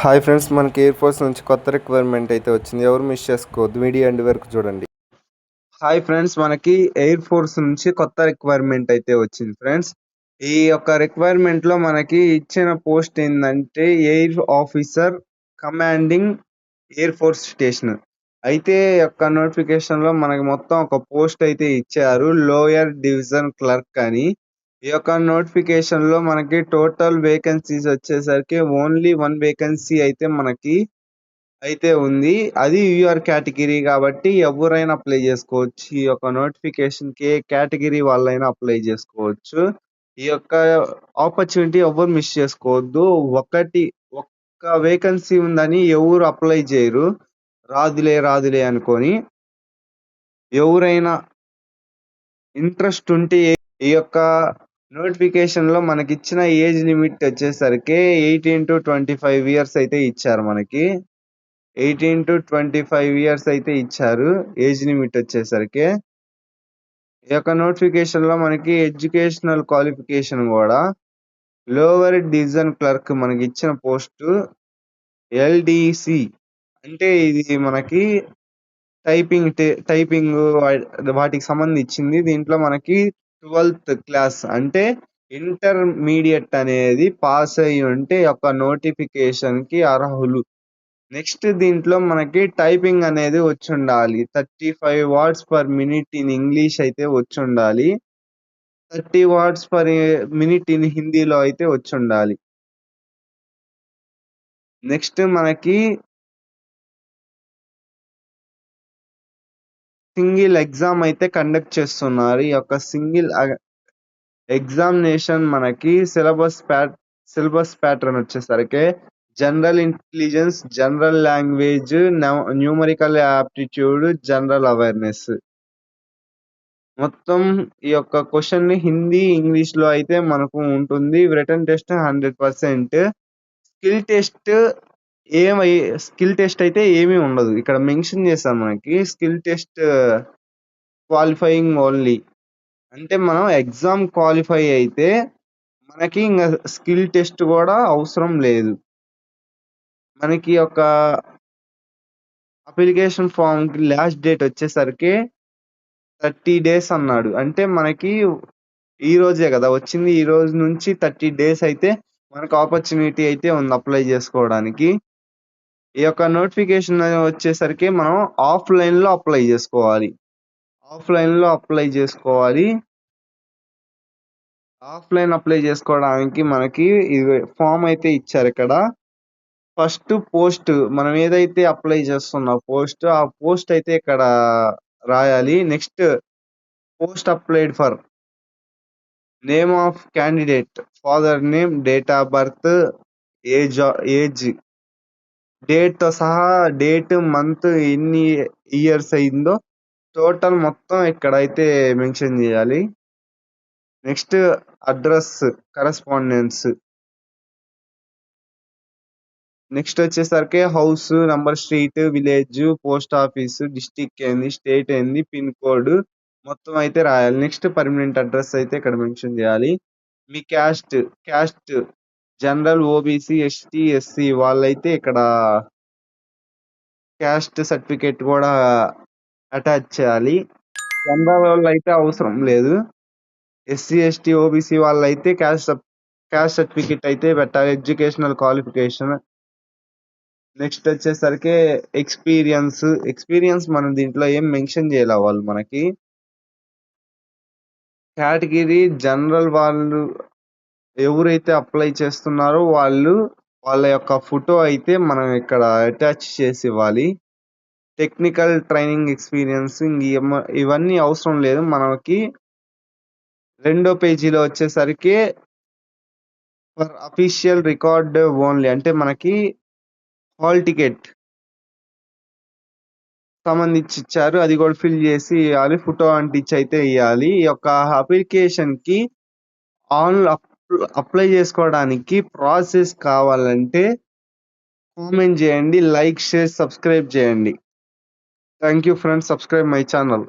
Hi friends, మనకి air force నుంచి కొత్త రిక్వైర్మెంట్ అయితే వచ్చింది. ఎవరు మిస్ చేసుకోవద్దు, వీడియో ఎండ్ వరకు చూడండి. హాయ్ ఫ్రెండ్స్, మనకి ఎయిర్ ఫోర్స్ నుంచి కొత్త రిక్వైర్మెంట్ అయితే వచ్చింది ఫ్రెండ్స్. ఈ యొక్క రిక్వైర్మెంట్ లో మనకి ఇచ్చిన పోస్ట్ ఏంటంటే air officer commanding air force station. అయితే యొక్క నోటిఫికేషన్ లో మనకి మొత్తం ఒక పోస్ట్ అయితే ఇచ్చారు, లోయర్ డివిజన్ క్లర్క్ అని. ఈ యొక్క నోటిఫికేషన్ లో మనకి టోటల్ వేకెన్సీస్ వచ్చేసరికి ఓన్లీ 1 వేకెన్సీ అయితే మనకి అయితే ఉంది. అది యూఆర్ కేటగిరీ కాబట్టి ఎవరైనా అప్లై చేసుకోవచ్చు. ఈ యొక్క నోటిఫికేషన్ కి ఏ కేటగిరీ వాళ్ళైనా అప్లై చేసుకోవచ్చు. ఈ యొక్క ఆపర్చునిటీ ఎవరు మిస్ చేసుకోవద్దు. ఒక్క వేకెన్సీ ఉందని ఎవరు అప్లై చేయరు, రాదులే అనుకొని. ఎవరైనా ఇంట్రెస్ట్ ఉంటే ఈ యొక్క నోటిఫికేషన్ లో మనకి ఇచ్చిన ఏజ్ లిమిట్ వచ్చేసరికి 18 to 25 ఇయర్స్ అయితే ఇచ్చారు. మనకి 18 to 25 ఇయర్స్ అయితే ఇచ్చారు ఏజ్ లిమిట్ వచ్చేసరికి. ఈ యొక్క నోటిఫికేషన్ లో మనకి ఎడ్యుకేషనల్ క్వాలిఫికేషన్ కూడా లోవర్ డివిజన్ క్లర్క్ మనకి ఇచ్చిన పోస్ట్ ఎల్డిసి. అంటే ఇది మనకి టైపింగ్ వాటికి సంబంధించింది. దీంట్లో మనకి 12th క్లాస్ అంటే ఇంటర్మీడియట్ అనేది పాస్ అయ్యి ఉంటే ఒక నోటిఫికేషన్ కి అర్హులు. నెక్స్ట్ దీంట్లో మనకి టైపింగ్ అనేది వచ్చి ఉండాలి. 35 words per minute in English అయితే వచ్చి ఉండాలి. 30 words per minute ఇన్ హిందీలో అయితే వచ్చి ఉండాలి. నెక్స్ట్ మనకి సింగిల్ ఎగ్జామ్ అయితే కండక్ట్ చేస్తున్నారు. ఈ యొక్క సింగిల్ ఎగ్జామినేషన్ మనకి సిలబస్ ప్యాటర్న్ వచ్చేసరికి general intelligence, general language, numerical aptitude, general awareness. మొత్తం ఈ యొక్క క్వశ్చన్ ని హిందీ, ఇంగ్లీష్ లో అయితే మనకు ఉంటుంది. Written test 100%. స్కిల్ టెస్ట్ అయితే ఏమీ ఉండదు. ఇక్కడ మెన్షన్ చేశాను మనకి స్కిల్ టెస్ట్ క్వాలిఫైయింగ్ ఓన్లీ. అంటే మనం ఎగ్జామ్ క్వాలిఫై అయితే మనకి ఇంకా స్కిల్ టెస్ట్ కూడా అవసరం లేదు. మనకి ఒక అప్లికేషన్ ఫామ్ కి లాస్ట్ డేట్ వచ్చేసరికి 30 days అన్నాడు. అంటే మనకి ఈ రోజే కదా వచ్చింది, ఈ రోజు నుంచి 30 days అయితే మనకు ఆపర్చునిటీ అయితే ఉంది అప్లై చేసుకోవడానికి. ఈ యొక్క నోటిఫికేషన్ వచ్చేసరికి మనం ఆఫ్లైన్ లో అప్లై చేసుకోవాలి. ఆఫ్లైన్ అప్లై చేసుకోవడానికి మనకి ఫామ్ అయితే ఇచ్చారు ఇక్కడ. ఫస్ట్ పోస్ట్ మనం ఏదైతే అప్లై చేస్తున్న ఆ పోస్ట్ అయితే ఇక్కడ రాయాలి. Next post applied for, name of candidate, father name, date of birth, age date తో సహా, డేట్, మంత్, ఎన్ని ఇయర్స్ అయిందో టోటల్ మొత్తం ఇక్కడ అయితే మెన్షన్ చేయాలి. Next address, correspondence. నెక్స్ట్ వచ్చేసరికి house number, street, village, post office, district ఏంది, స్టేట్ ఏంది, పిన్ కోడ్ మొత్తం అయితే రాయాలి. నెక్స్ట్ పర్మనెంట్ అడ్రస్ అయితే ఇక్కడ మెన్షన్ చేయాలి. మీ caste general, OBC, ST, SC వాళ్ళైతే ఇక్కడ క్యాస్ట్ సర్టిఫికేట్ కూడా అటాచ్ చేయాలి. జనరల్ వాళ్ళు అయితే అవసరం లేదు. ఎస్సీ, ఎస్టీ, ఓబీసీ వాళ్ళైతే క్యాస్ట్ సర్టిఫికేట్ అయితే పెట్టాలి. Educational qualification. నెక్స్ట్ వచ్చేసరికి ఎక్స్పీరియన్స్ మనం దీంట్లో ఏం మెన్షన్ చేయాలి. వాళ్ళు మనకి కేటగిరీ జనరల్ వాళ్ళు ఎవరైతే అప్లై చేస్తున్నారో వాళ్ళ యొక్క ఫోటో అయితే మనం ఇక్కడ అటాచ్ చేసి ఇవ్వాలి. టెక్నికల్ ట్రైనింగ్ ఎక్స్పీరియన్స్ ఇవన్నీ అవసరం లేదు. మనకి రెండో పేజీలో వచ్చేసరికి ఫర్ అఫీషియల్ రికార్డ్ ఓన్లీ అంటే మనకి హాల్ టికెట్ సంబంధించి ఇచ్చారు, అది కూడా ఫిల్ చేసి ఇవ్వాలి. ఫోటో అంటించి అయితే ఇవ్వాలి. ఈ యొక్క అప్లికేషన్ కి అప్లై చేసుకోవడానికి ప్రాసెస్ కావాలంటే కామెంట్ చేయండి, లైక్, షేర్, సబ్స్క్రైబ్ చేయండి. Thank you friends, subscribe my channel.